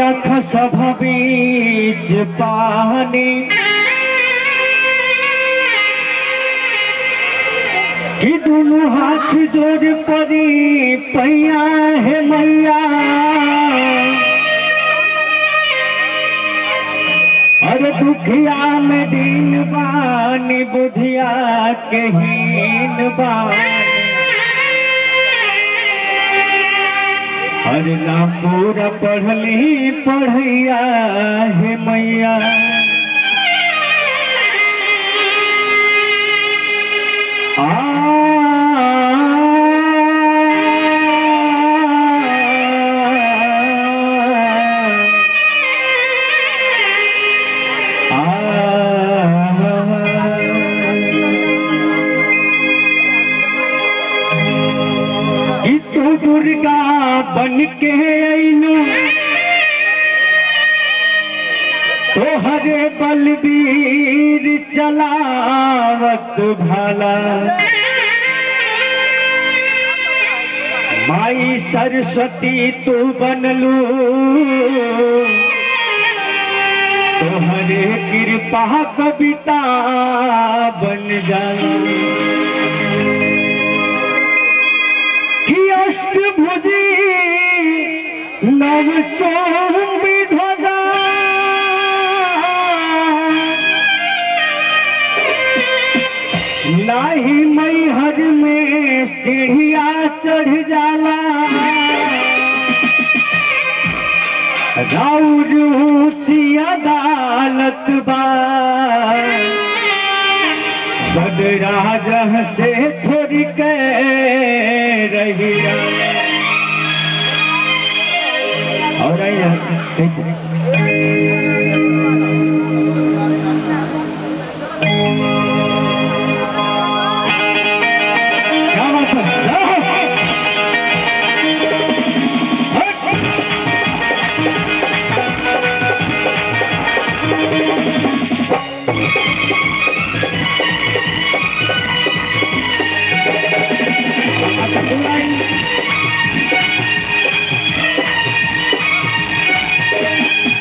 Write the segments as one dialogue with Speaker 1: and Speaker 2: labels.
Speaker 1: रख सब बीच पानी कि दोनों हाथ जोड़ परी पैया है मैया और दुखिया में दीन बानी बुधिया के हीन बानी हर ना पूरा पढ़ली पढ़ैया है मैया दुर्गा बन के अइलू तोहरे बलबीर चलावत भला माई सरस्वती तू बनलू तोहरे कृपा कविता बन जाई अष्टभुजी नव चौबी ध्वजा नाही मैहर में सीढ़िया चढ़ जाला राउर ऊंची अदालत बा बदराजह से थोड़ी कह रही और क्या बात है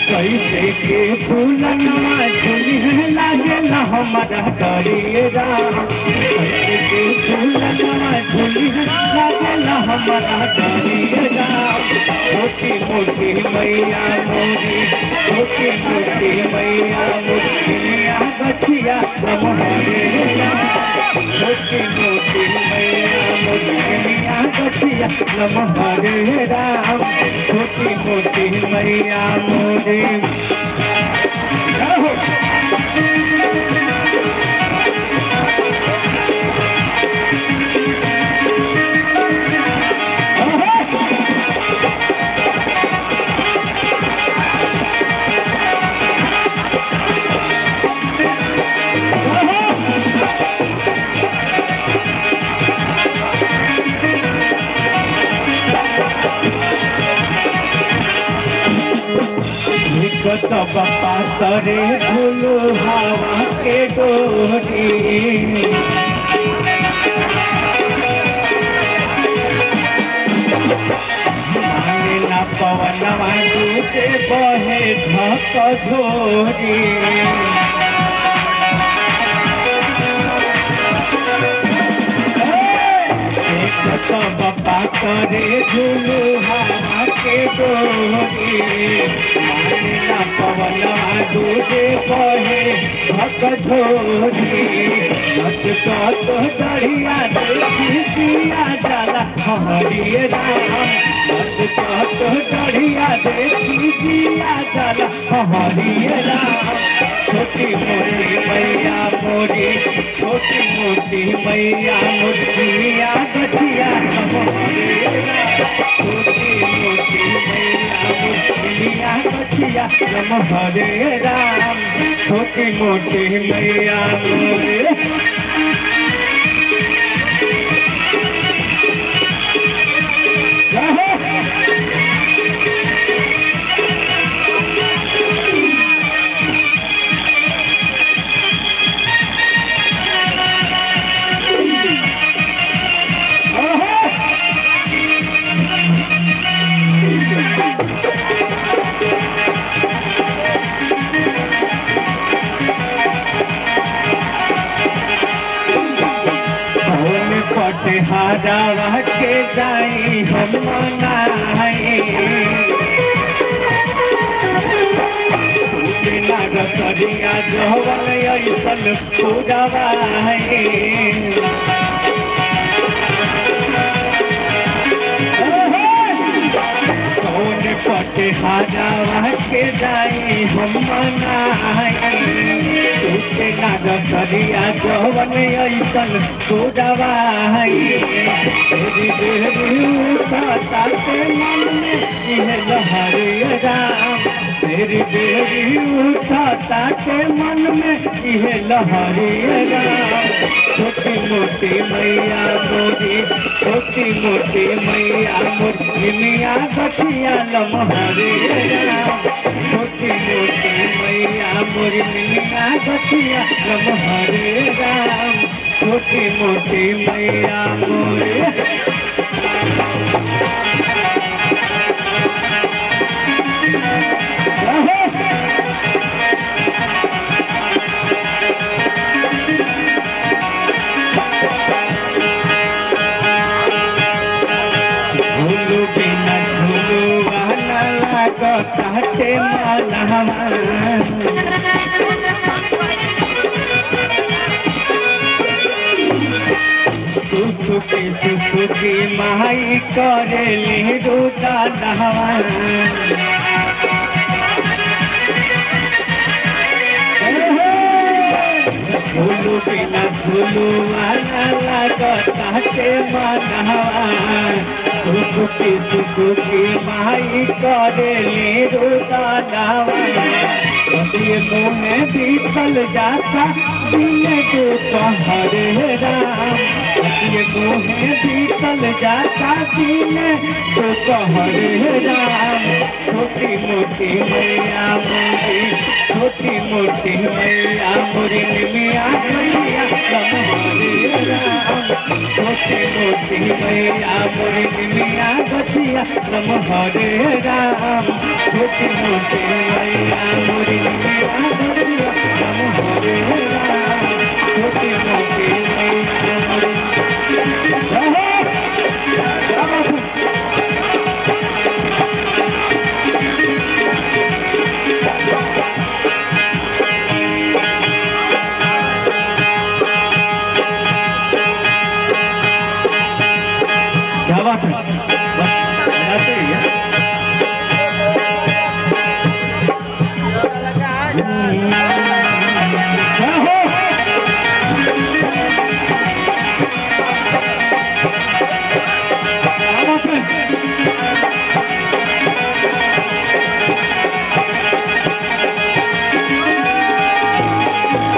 Speaker 1: कैसे के फूलनवा झुलिया लागेला हमारा डरिएगा कैसे के फूलनवा झुलिया लागेला हमारा डरिएगा छोटी मोटी मैया मोरी छोटी मोटी मैया मुर्गिया बचिया नमहरेगा छोटी मोटी मैया मुर्गिया बचिया नमहरेगा छोटी मोटी मैया मोरी सब पातरे झूलो हवा के डोरी माने ना पवनवा दूचे बहे झक झोरी सब पातरे झूलो हवा के डोरी माने ना पवनवा दूजे बहे झक झोरी मत तो डढ़िया देखी दिया जाला हरिये राम मत तो डढ़िया देखी दिया जाला हरिये राम छोटी मोटी मैया मोरी छोटी मोटी मैया मुर्गिया गठिया हरिये राम छोटी मोटी मैया मुर्गिया गठिया हरिये राम छोटी मोटी मैया मोरी हारावा के जाई हम मनाई बिना रसरिया जवन ऐसन पूजावा कौन पटे हारावा के जाई हम मनाई बिना रसरिया जवन ऐसन पूजावा तेरी देवी उठाता के मन में यह लहर राम तेरी देवी उठाता के मन में यह लहर राम छोटी मोटी मैया मोरी छोटी मोटी मैया मोरी मिया गठिया लमहरे राम छोटी मोटी मैया मोरी मिया गठिया लमहरे राम छोटी मोटी मैया मोरी झूलू बिना झूलू वाला लागते मनवा सुसुकी सुसुकी माई करेली रूदा नहवा झूलू बिना झूलू वाला लागते मनवा सुसुकी सुसुकी माई करेली रूदा नहवा ये मुँह बीतल जाता दिन दोपहर राम ये मुँह बीतल जाता दिन दोपहर राम छोटी मोटी मैया मोरी छोटी मोटी मैया मोरी मिया मैया लम्हारे राम छोटी मोटी मैया मोरी मिया गठिया लम्हारे राम छोटी मोटी मैया मोरी